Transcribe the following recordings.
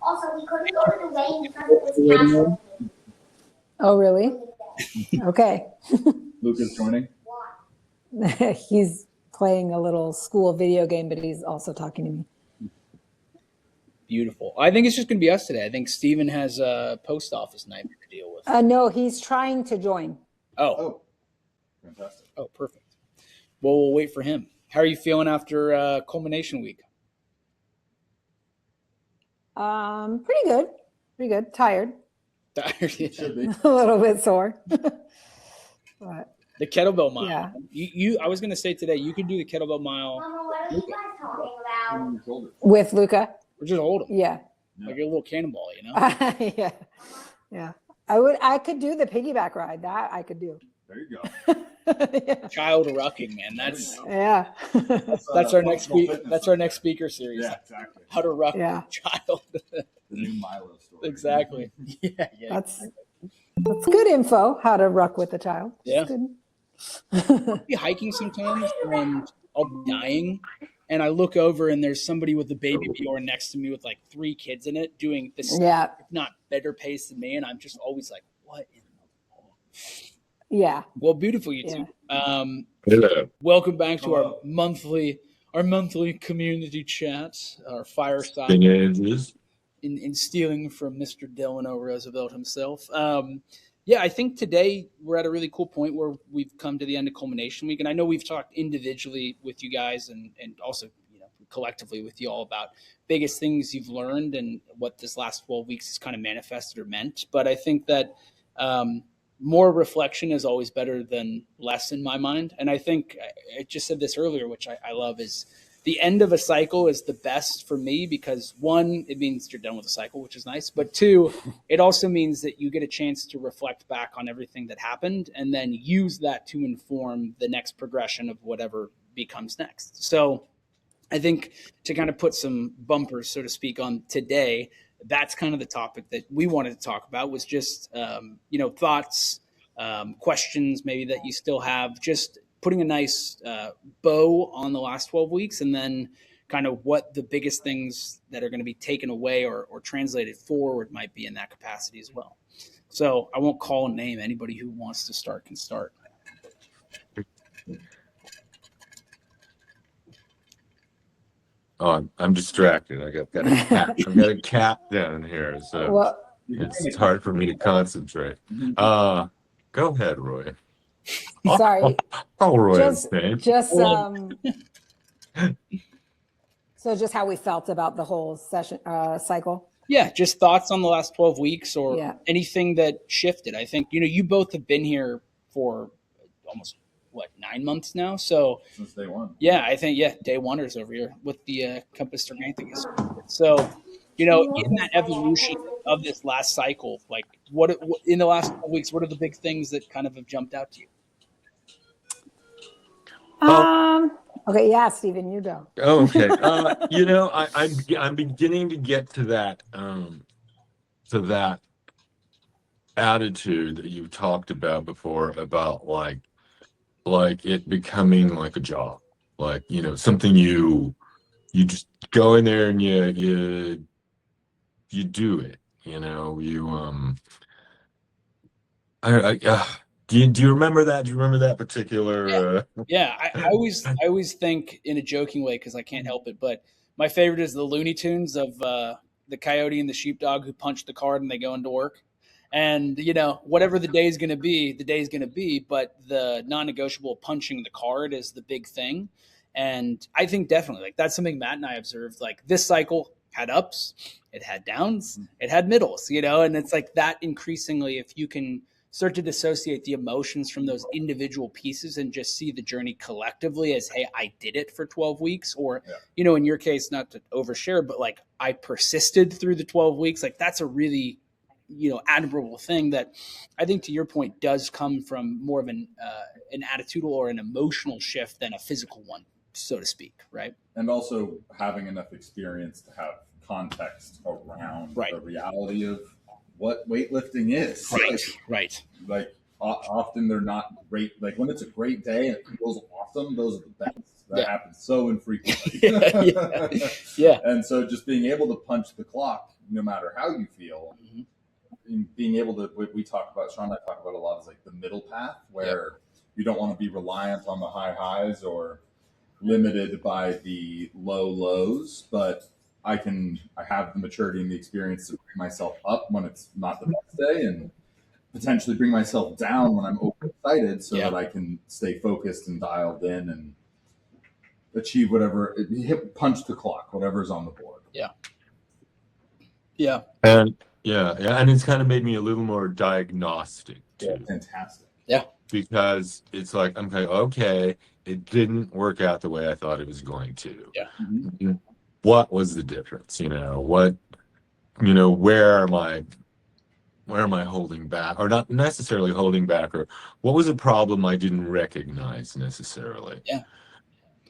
Also, we couldn't go to the wedding because it was canceled. Oh, really? Okay. Luca's joining. He's playing a little school video game, but he's also talking to me. Beautiful. I think it's just going to be us today. I think Steven has a post office nightmare to deal with. No, he's trying to join. Oh, Fantastic. oh, perfect. Well, we'll wait for him. How are you feeling after culmination week? Pretty good. Pretty good. Tired. Tired. Should be. A little bit sore. But The kettlebell mile. yeah. I was going to say today, you could do the kettlebell mile. Mama, what are you guys talking about? On your shoulders. With Luca. Or just hold them. Yeah. Like a little cannonball, you know? Yeah. Yeah. I could do the piggyback ride. That I could do. There you go. Yeah. Child rucking, man. That's Yeah. that's our next functional week. fitness That's our next speaker series. Yeah, exactly. How to ruck Yeah. a child. The new Milo story. Exactly. Yeah. That's good info, how to ruck with a child. Yeah. That's good. I'll be hiking sometimes and I'll be dying. And I look over and there's somebody with a baby Bjorn next to me with like 3 kids in it doing this, Yeah. if not better pace than me. And I'm just always like, what in the world? Yeah. Well, beautiful, you two. Hello. Welcome back to Hello. our monthly community chat, our fireside Bananas. in stealing from Mr. Delano Roosevelt himself. Yeah, I think today we're at a really cool point where we've come to the end of culmination week. And I know we've talked individually with you guys and also, collectively with you all about biggest things you've learned and what this last 12 weeks has kind of manifested or meant. But I think that more reflection is always better than less in my mind. And I think I just said this earlier, which I love, is the end of a cycle is the best for me because 1, it means you're done with a cycle, which is nice. But 2, it also means that you get a chance to reflect back on everything that happened and then use that to inform the next progression of whatever becomes next. So I think to kind of put some bumpers, so to speak, on today, that's kind of the topic that we wanted to talk about was just, thoughts, questions maybe that you still have, just putting a nice bow on the last 12 weeks and then kind of what the biggest things that are going to be taken away or translated forward might be in that capacity as well. So I won't call a name. Anybody who wants to start can start. Oh, I'm distracted. I've got a cat. I've got a cat down here, so Well, it's hard for me to concentrate. Go ahead, Roy. sorry. Oh, Roy. Just, Insane. just so just how we felt about the whole session cycle. Yeah, just thoughts on the last 12 weeks or Yeah. anything that shifted. I think, you both have been here for almost, 9 months now? So, Since day one. yeah, I think, day oneers over here with the Compass Strength. So, in that evolution of this last cycle, like what in the last couple weeks, what are the big things that kind of have jumped out to you? Okay, yeah, Stephen, you go. Oh, okay. I'm beginning to get to that attitude that you talked about before about like it becoming like a job, like something you just go in there and you do it. Do you remember that? Do you remember that particular? Yeah, I always think in a joking way because I can't help it, but my favorite is the Looney Tunes of the coyote and the sheepdog who punch the card and they go into work. And, whatever the day's going to be, the day's going to be, but the non-negotiable of punching the card is the big thing. And I think definitely like that's something Matt and I observed, like this cycle had ups, it had downs, it had middles, and it's like that increasingly, if you can start to dissociate the emotions from those individual pieces and just see the journey collectively as, hey, I did it for 12 weeks or, in your case, not to overshare, but like I persisted through the 12 weeks. Like that's a really, admirable thing that I think to your point does come from more of an attitudinal or an emotional shift than a physical one, so to speak. Right. And also having enough experience to have context around the reality of what weightlifting is. Right. Like often they're not great. Like when it's a great day and it feels awesome, those are the best. That Yeah. happens so infrequently. Yeah. And so just being able to punch the clock, no matter how you feel, and being able to, what we talk about, Sean and I talk about a lot, is like the middle path where you don't want to be reliant on the high highs or limited by the low lows, but I have the maturity and the experience to bring myself up when it's not the best day, and potentially bring myself down when I'm overexcited, so that I can stay focused and dialed in and achieve whatever, punch the clock, whatever's on the board. Yeah. And and it's kind of made me a little more diagnostic too. Fantastic. Because it's like, okay, it didn't work out the way I thought it was going to. Mm-hmm. What was the difference? Where am I holding back, or not necessarily holding back, or what was a problem I didn't recognize necessarily?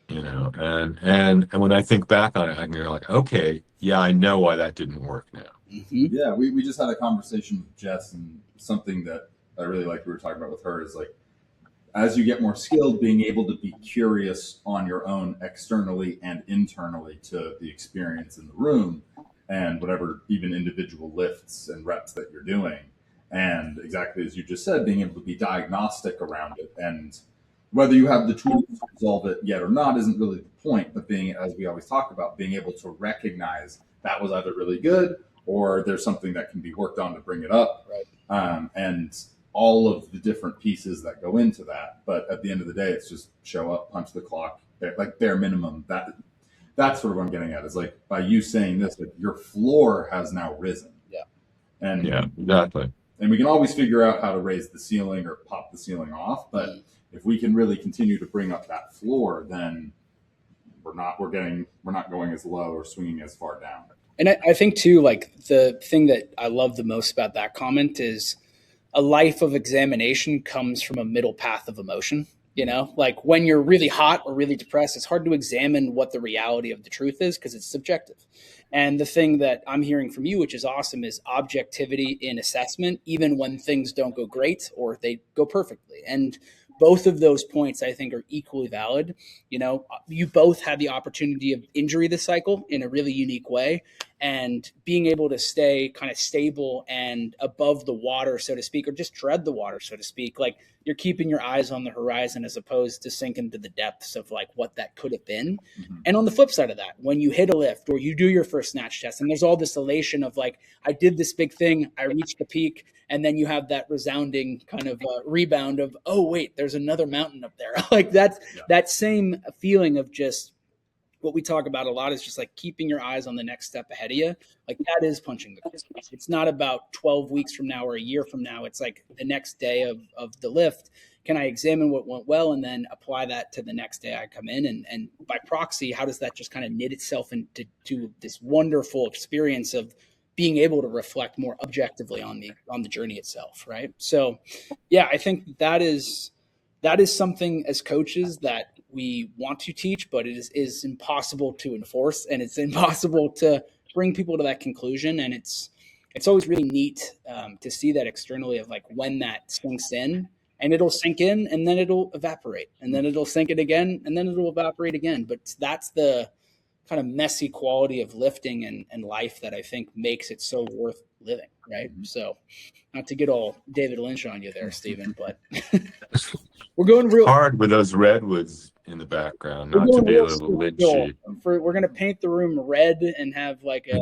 And when I think back on it, I can go like, okay, I know why that didn't work now. Yeah, we just had a conversation with Jess, and something that I really like we were talking about with her is like, as you get more skilled, being able to be curious on your own externally and internally to the experience in the room and whatever even individual lifts and reps that you're doing. And exactly as you just said, being able to be diagnostic around it, and whether you have the tools to resolve it yet or not isn't really the point, but being, as we always talk about, being able to recognize that was either really good or there's something that can be worked on to bring it up. Right. And all of the different pieces that go into that. But at the end of the day, it's just show up, punch the clock, like bare minimum. That's sort of what I'm getting at, is like, by you saying this, like, your floor has now risen. Yeah. And Exactly. And we can always figure out how to raise the ceiling or pop the ceiling off. But if we can really continue to bring up that floor, then we're not going as low or swinging as far down. And I think too, like, the thing that I love the most about that comment is a life of examination comes from a middle path of emotion. Like when you're really hot or really depressed, it's hard to examine what the reality of the truth is because it's subjective. And the thing that I'm hearing from you, which is awesome, is objectivity in assessment, even when things don't go great or they go perfectly. And both of those points, I think, are equally valid. You both had the opportunity of injury this cycle in a really unique way, and being able to stay kind of stable and above the water, so to speak, or just tread the water, so to speak. Like, you're keeping your eyes on the horizon as opposed to sinking to the depths of like what that could have been. Mm-hmm. And on the flip side of that, when you hit a lift or you do your first snatch test, and there's all this elation of like, I did this big thing, I reached the peak. And then you have that resounding kind of rebound of, oh, wait, there's another mountain up there. Like that same feeling of just what we talk about a lot is just like keeping your eyes on the next step ahead of you. Like, that is punching the clock. It's not about 12 weeks from now or a year from now. It's like the next day of the lift. Can I examine what went well and then apply that to the next day I come in? And by proxy, how does that just kind of knit itself into this wonderful experience of being able to reflect more objectively on the journey itself, right? So, yeah, I think that is something as coaches that we want to teach, but it is impossible to enforce, and it's impossible to bring people to that conclusion. And it's always really neat to see that externally of like when that sinks in, and it'll sink in, and then it'll evaporate, and then it'll sink in again, and then it'll evaporate again. But that's the kind of messy quality of lifting and life that I think makes it so worth living, right? So, not to get all David Lynch on you there, Stephen, but we're going real hard with those redwoods in the background, not to be a little lynchy. We're going to paint the room red and have like a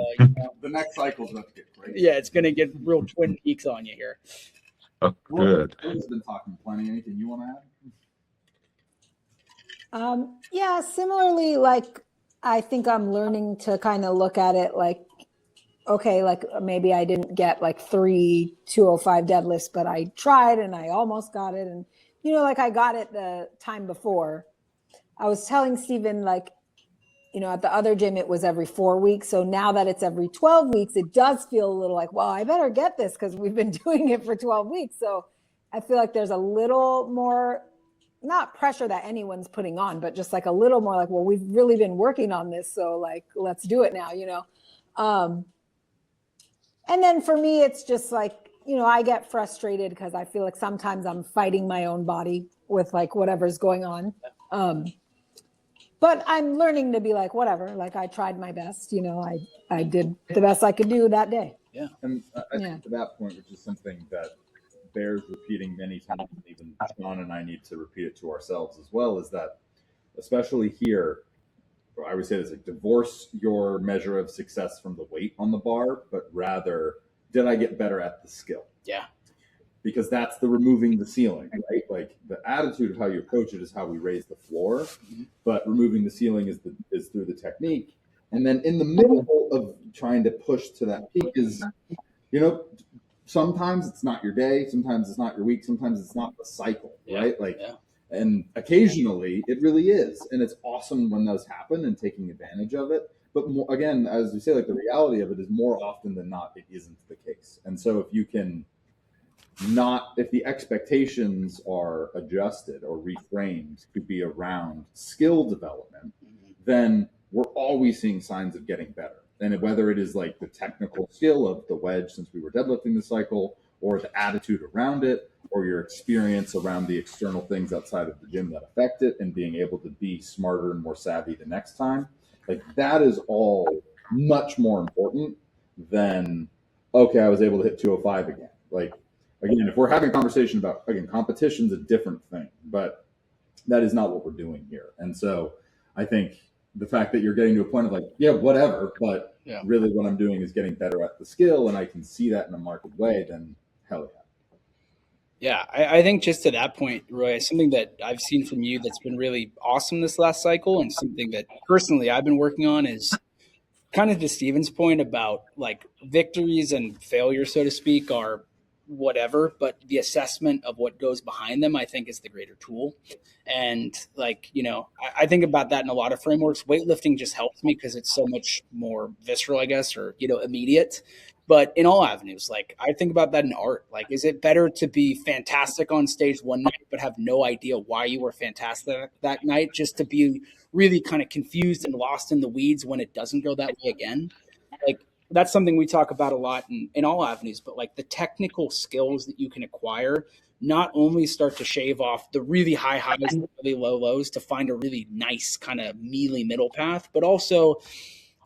the next cycle's about to get great. Yeah, it's going to get real Twin Peaks on you here. Oh, good. We've been talking plenty. Anything you want to add? Yeah, similarly, like, I think I'm learning to kind of look at it like, okay, like maybe I didn't get like 3 205 deadlifts, but I tried and I almost got it. And, like I got it the time before. I was telling Stephen, like, at the other gym, it was every 4 weeks. So now that it's every 12 weeks, it does feel a little like, well, I better get this because we've been doing it for 12 weeks. So I feel like there's a little more, not pressure that anyone's putting on, but just like a little more like, well, we've really been working on this. So like, let's do it now, And then for me, it's just like, I get frustrated because I feel like sometimes I'm fighting my own body with like whatever's going on. But I'm learning to be like, whatever, like I tried my best, I did the best I could do that day. And I think to that point, which is something that bears repeating many times, and even Sean and I need to repeat it to ourselves as well, is that especially here, I would say this, like, divorce your measure of success from the weight on the bar, but rather, did I get better at the skill? Yeah. Because that's the removing the ceiling, right? Like the attitude of how you approach it is how we raise the floor, but removing the ceiling is through the technique. And then in the middle of trying to push to that peak is, sometimes it's not your day, sometimes it's not your week, sometimes it's not the cycle, right? And occasionally it really is. And it's awesome when those happen and taking advantage of it. But more, again, as we say, like the reality of it is more often than not, it isn't the case. And so if you can if the expectations are adjusted or reframed to be around skill development, then we're always seeing signs of getting better. And whether it is like the technical skill of the wedge since we were deadlifting the cycle, or the attitude around it, or your experience around the external things outside of the gym that affect it, and being able to be smarter and more savvy the next time, like that is all much more important than, okay, I was able to hit 205 again. Like, again, if we're having a conversation about, again, competition's a different thing, but that is not what we're doing here. And so I think the fact that you're getting to a point of like, yeah, whatever, but really what I'm doing is getting better at the skill, and I can see that in a marked way, then hell yeah. Yeah, I think just to that point, Roy, something that I've seen from you that's been really awesome this last cycle, and something that personally I've been working on, is kind of to Steven's point about like victories and failures, so to speak, are whatever, but the assessment of what goes behind them, I think, is the greater tool. And like, I think about that in a lot of frameworks. Weightlifting just helps me because it's so much more visceral, I guess, or, immediate. But in all avenues, like I think about that in art. Like, is it better to be fantastic on stage one night, but have no idea why you were fantastic that night, just to be really kind of confused and lost in the weeds when it doesn't go that way again? Like, that's something we talk about a lot in all avenues, but like the technical skills that you can acquire not only start to shave off the really high highs and really low lows to find a really nice kind of mealy middle path, but also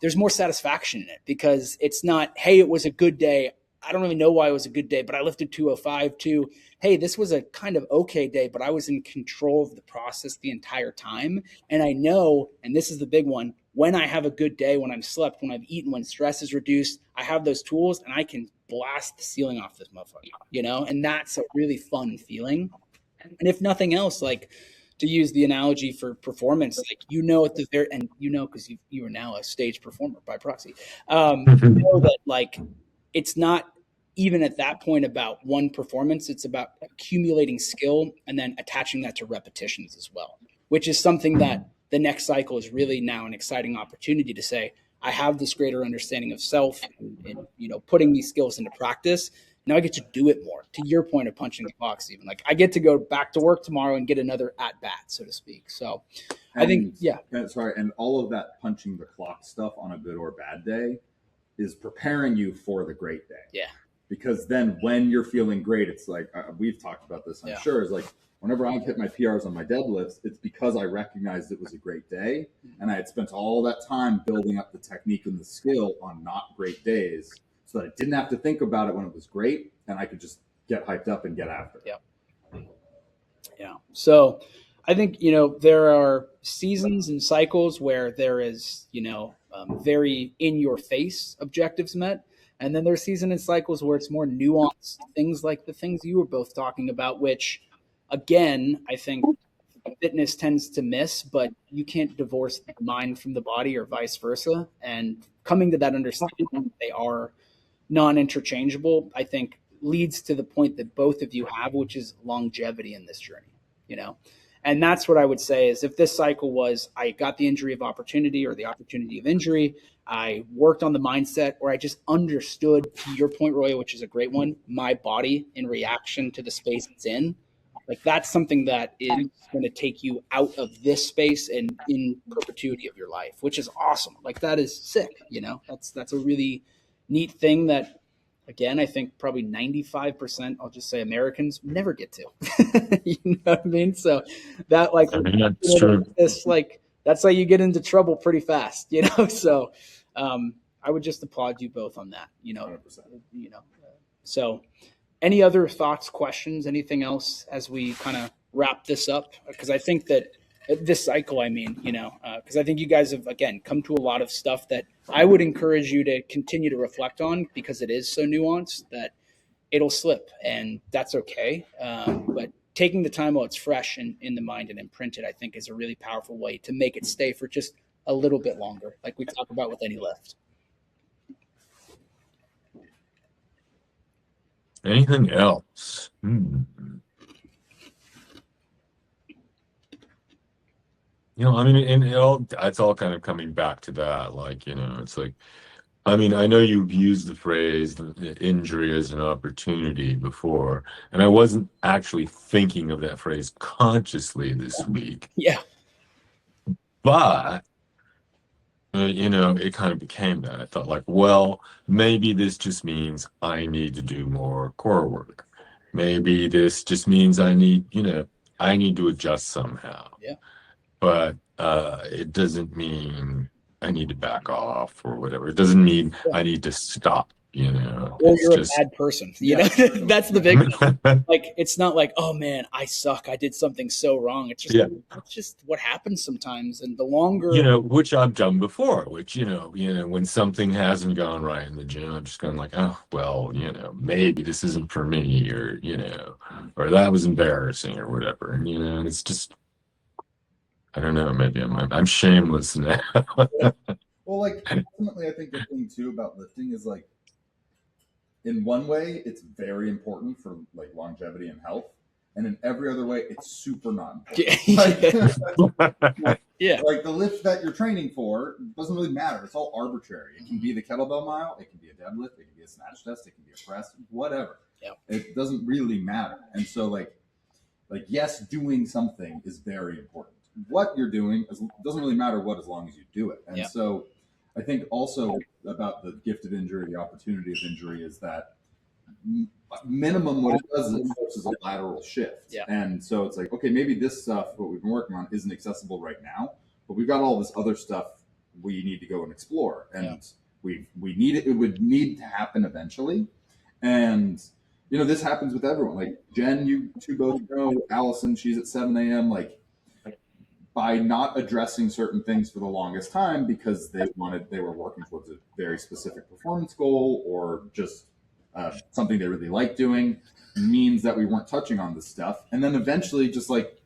there's more satisfaction in it because it's not, hey, it was a good day. I don't really know why it was a good day, but I lifted 205 to, hey, this was a kind of okay day, but I was in control of the process the entire time. And I know, and this is the big one, when I have a good day, when I'm slept, when I've eaten, when stress is reduced, I have those tools and I can blast the ceiling off this motherfucker, and that's a really fun feeling. And if nothing else, like to use the analogy for performance, like, at the very, and because you are now a stage performer by proxy, that like, it's not even at that point about one performance, it's about accumulating skill and then attaching that to repetitions as well, which is something that the next cycle is really now an exciting opportunity to say, I have this greater understanding of self and putting these skills into practice. Now I get to do it more. To your point of punching the clock, Stephen, like I get to go back to work tomorrow and get another at bat, so to speak. So I think, and all of that punching the clock stuff on a good or bad day is preparing you for the great day. Yeah. Because then when you're feeling great, it's like, we've talked about this, I'm sure, is like, whenever I've hit my PRs on my deadlifts, it's because I recognized it was a great day. And I had spent all that time building up the technique and the skill on not great days so that I didn't have to think about it when it was great. And I could just get hyped up and get after it. Yeah. So I think, there are seasons and cycles where there is, very in your face objectives met. And then there's seasons and cycles where it's more nuanced, things like the things you were both talking about, which again, I think fitness tends to miss, but you can't divorce the mind from the body or vice versa. And coming to that understanding, they are non-interchangeable, I think leads to the point that both of you have, which is longevity in this journey, And that's what I would say is if this cycle was, I got the injury of opportunity or the opportunity of injury, I worked on the mindset, or I just understood, to your point, Roy, which is a great one, my body in reaction to the space it's in. Like that's something that is going to take you out of this space and in perpetuity of your life, which is awesome. Like that is sick, That's a really neat thing that again, I think probably 95%, I'll just say Americans never get to. You know what I mean? So that like, I mean, that's true. it's like, that's how you get into trouble pretty fast, you know? So I would just applaud you both on that, you know, 100%. you know. So any other thoughts, questions, anything else as we kind of wrap this up? Because I think that this cycle, I mean, you know, because I think you guys have, again, come to a lot of stuff that I would encourage you to continue to reflect on, because it is so nuanced that it'll slip, and that's okay. But taking the time while it's fresh in the mind and imprinted, I think, is a really powerful way to make it stay for just a little bit longer, like we talk about with any lift. Anything else? You know, I mean, and it's all kind of coming back to that. Like, you know, it's like, I mean, I know you've used the phrase injury as an opportunity before, and I wasn't actually thinking of that phrase consciously this week. Yeah. But, you know, it kind of became that. I thought, like, well, maybe this just means I need to do more core work. Maybe this just means I need to adjust somehow. Yeah. But it doesn't mean I need to back off or whatever. It doesn't mean I need to stop, you know. Or It's you're just, a bad person. You know, that's the big like, it's not like, oh man, I suck, I did something so wrong. It's just it's just what happens sometimes. And the longer, you know, which I've done before, which, you know, when something hasn't gone right in the gym, I'm just kind of like, oh, well, you know, maybe this isn't for me, or, you know, or that was embarrassing or whatever. And, you know, and it's just, I don't know, maybe I'm shameless now. Well, like, ultimately, I think the thing too about lifting is, like, in one way, it's very important for, like, longevity and health, and in every other way, it's super not important. Like, yeah, like the lift that you're training for doesn't really matter. It's all arbitrary. It can be the kettlebell mile, it can be a deadlift, it can be a snatch test, it can be a press, whatever. Yeah. It doesn't really matter. And so, like yes, doing something is very important. What you're doing doesn't really matter what, as long as you do it. And so I think also about the gift of injury, the opportunity of injury, is that minimum what it does is it forces a lateral shift. Yeah. And so it's like, okay, maybe this stuff, what we've been working on, isn't accessible right now, but we've got all this other stuff we need to go and explore. And we need it. It would need to happen eventually. And, you know, this happens with everyone. Like, Jen, you two both know, Allison, she's at 7 a.m. Like, by not addressing certain things for the longest time because they were working towards a very specific performance goal, or just something they really like doing, means that we weren't touching on this stuff. And then eventually, just like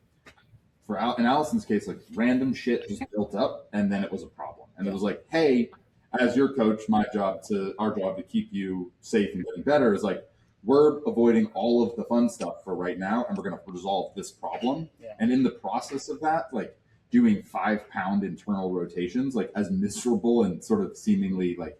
in Allison's case, like, random shit just built up, and then it was a problem. And it was like, hey, as your coach, our job to keep you safe and getting better is like, we're avoiding all of the fun stuff for right now, and we're going to resolve this problem. Yeah. And in the process of that, like, doing 5-pound internal rotations, like, as miserable and sort of seemingly like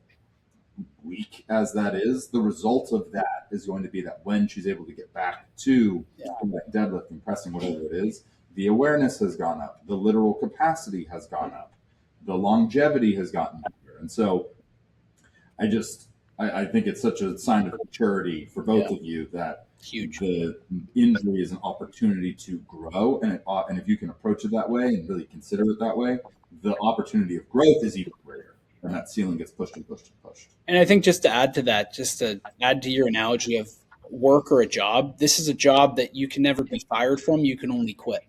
weak as that is, the result of that is going to be that when she's able to get back to like deadlifting, pressing, whatever it is, the awareness has gone up, the literal capacity has gone up, the longevity has gotten better. And so I think it's such a sign of maturity for both of you that the injury is an opportunity to grow, and if you can approach it that way and really consider it that way, the opportunity of growth is even greater, and that ceiling gets pushed and pushed and pushed. And I think just to add to that, just to add to your analogy of work or a job, this is a job that you can never be fired from. You can only quit.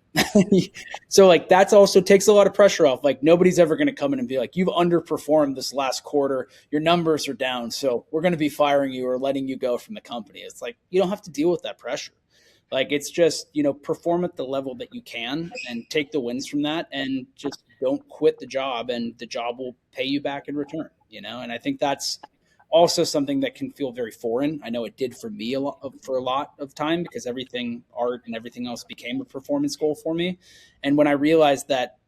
So like, that's also takes a lot of pressure off. Like, nobody's ever going to come in and be like, you've underperformed this last quarter, your numbers are down, so we're going to be firing you or letting you go from the company. It's like, you don't have to deal with that pressure. Like, it's just, you know, perform at the level that you can and take the wins from that, and just don't quit the job, and the job will pay you back in return, you know? And I think that's also something that can feel very foreign. I know it did for me for a lot of time, because everything, art and everything else, became a performance goal for me. And when I realized that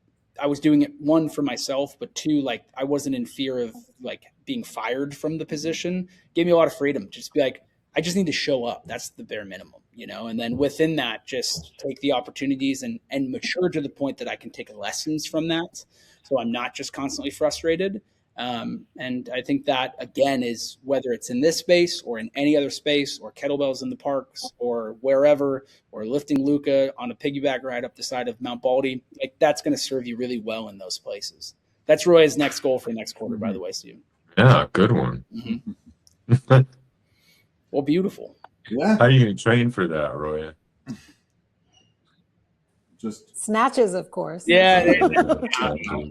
I was doing it, one, for myself, but two, like, I wasn't in fear of like being fired from the position, gave me a lot of freedom. Just be like, I just need to show up. That's the bare minimum, you know? And then within that, just take the opportunities and mature to the point that I can take lessons from that. So I'm not just constantly frustrated. And I think that, again, is whether it's in this space or in any other space, or kettlebells in the parks or wherever, or lifting Luca on a piggyback ride up the side of Mount Baldy, like that's going to serve you really well in those places. That's Roy's next goal for next quarter, by the way, Steve. Yeah, good one. Mm-hmm. Well, beautiful. Yeah. How are you going to train for that, Roy? Just Snatches, of course. Yeah,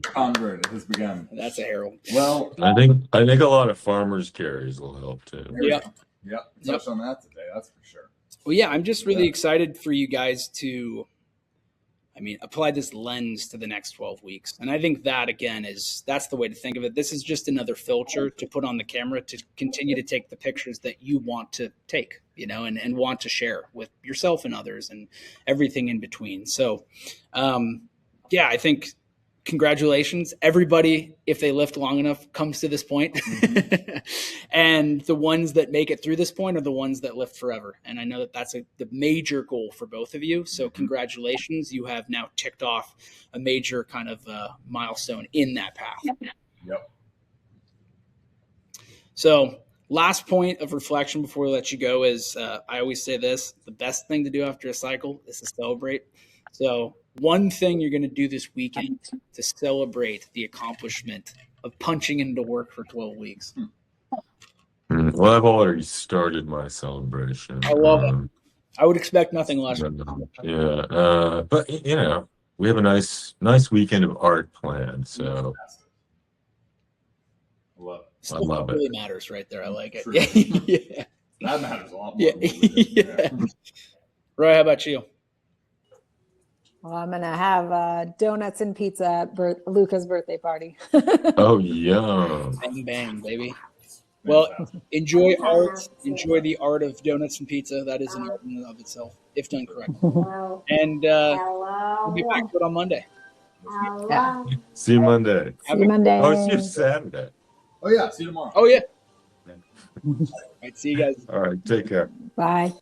convert. It has begun. that's a herald. Well, I think a lot of farmers carries will help too. Yeah. yeah. Touched on that today. That's for sure. Well, yeah, I'm just really excited for you guys to, apply this lens to the next 12 weeks. And I think that, again, that's the way to think of it. This is just another filter to put on the camera to continue to take the pictures that you want to take, and want to share with yourself and others and everything in between. So, I think congratulations. Everybody, if they lift long enough, comes to this point. Mm-hmm. And the ones that make it through this point are the ones that lift forever. And I know that that's the major goal for both of you. So congratulations. You have now ticked off a major kind of milestone in that path. Yep. So last point of reflection before we let you go is, I always say this, the best thing to do after a cycle is to celebrate. So one thing you're going to do this weekend to celebrate the accomplishment of punching into work for 12 weeks. Well, I've already started my celebration. I love it. I would expect nothing less. Yeah, but we have a nice weekend of art planned, so I love it. Still, I love it really it. matters right there. I like it. True. Yeah. That matters a lot more. Yeah. than what we did. Yeah. Roy, how about you? Well, I'm going to have donuts and pizza at Luca's birthday party. Oh, yum. Bang, bang, baby. Well, enjoy art. Enjoy the art of donuts and pizza. That is an art in and of itself, if done correctly. Hello. And we'll be back to it on Monday. Hello. See you Monday. See you Monday. Oh, see you Saturday. Oh yeah. See you tomorrow. Oh, yeah. All right, see you guys. All right, take care. Bye.